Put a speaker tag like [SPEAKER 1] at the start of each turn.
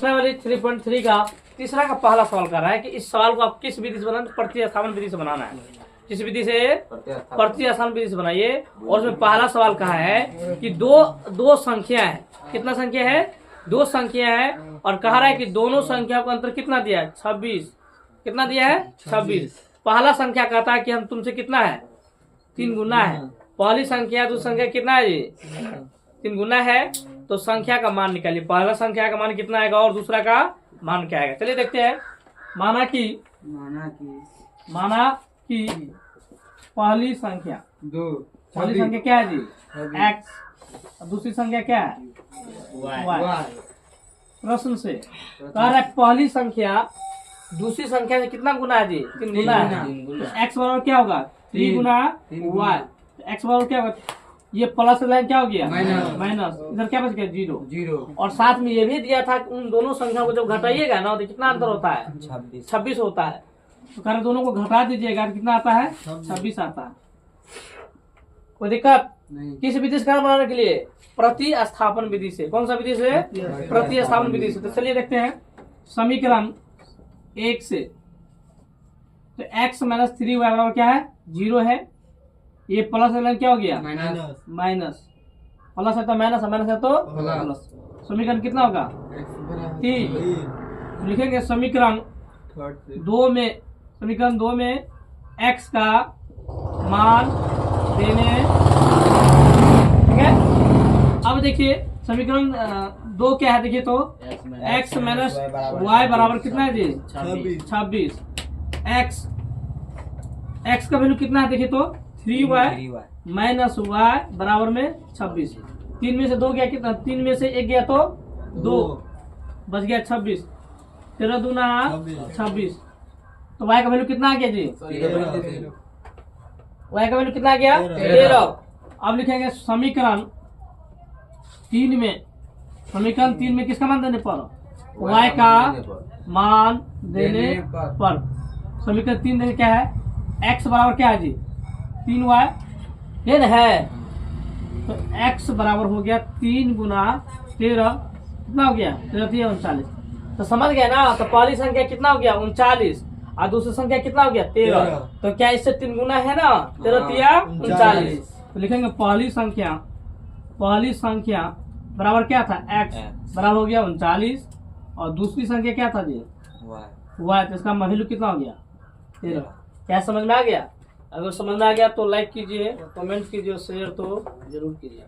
[SPEAKER 1] वाली 3.3 का तीसरा का पहला सवाल कर रहा है कि इस सवाल को आप किस विधि से बनाना, प्रतिस्थापन विधि से बनाना है। किस विधि से? प्रतिस्थापन विधि से बनाइए। और उसमें पहला सवाल कहा है कि दो संख्या है। कितना संख्या है? दो संख्या है और कह रहा है कि दोनों संख्या का अंतर कितना दिया है? 26। कितना दिया है? 26। पहला संख्या कहता है कि हम तुमसे कितना है? 3 गुना है। पहली संख्या दूसरी संख्या कितना है जी? 3 गुना है। तो संख्या का मान निकालिए। पहला संख्या का मान कितना आएगा और दूसरा का मान क्या आएगा? चलिए देखते हैं। माना कि पहली संख्या क्या है जी? x। दूसरी संख्या क्या है? y। प्रश्न से कह रहा है पहली संख्या दूसरी संख्या से कितना गुना है जी? 3 गुना है। तो x बराबर क्या होगा? 3 गुना y। x बराबर क्या होगा? ये प्लस लाइन क्या हो गया? माइनस। इधर क्या बच गया? 0। और साथ में ये भी दिया था कि उन दोनों संख्या को जब घटाइएगा ना तो कितना अंतर होता है? 26 होता है। तो कारण दोनों को घटा दीजिएगा कितना आता है? 26 आता है। कोई दिक्कत नहीं। किस विधि से कारण बनाने के लिए? प्रतिस्थापन विधि से। कौन सा विधि से? प्रतिस्थापन विधि से। तो चलिए देखते हैं समीकरण 1 से। तो x माइनस 3y बराबर क्या है? 0 है। ये प्लस लाइन क्या हो गया? माइनस। प्लस है तो माइनस, माइनस है तो प्लस। समीकरण कितना होगा? 3। लिखेंगे समीकरण 2 में x का मान देने। ठीक है। अब देखिए समीकरण 2 क्या है? देखिए तो x माइनस y बराबर कितना है जी? 26। x का वैल्यू कितना है? देखिए तो 3y माइनस y बराबर में 26। 3 में से 2 गया कितना? 3 में से 1 गया तो 2 बच गया 26। 13 दूना 26। तो y का वैल्यू कितना आ गया जी? y का वैल्यू कितना आ गया? 13। अब लिखेंगे समीकरण 3 में किसका मान देने पर? y का मान देने पर। समीकरण 3 देखिए क्या है? x बराबर क्या है जी? 3y है। तो x बराबर हो गया 3 गुना 13। कितना हो गया? 13 39। तो समझ गया ना? तो पहली संख्या कितना हो गया? 39। और दूसरी संख्या कितना हो गया? 13। तो क्या इससे 3 गुना है ना? 13 39। तो लिखेंगे पहली संख्या बराबर क्या था? x बराबर हो गया 39। और दूसरी संख्या क्या था जी? y। तो इसका वैल्यू कितना हो गया? 13। क्या समझ में आ गया? अगर समझ में आ गया तो लाइक कीजिए, कमेंट कीजिए, शेयर तो जरूर कीजिए।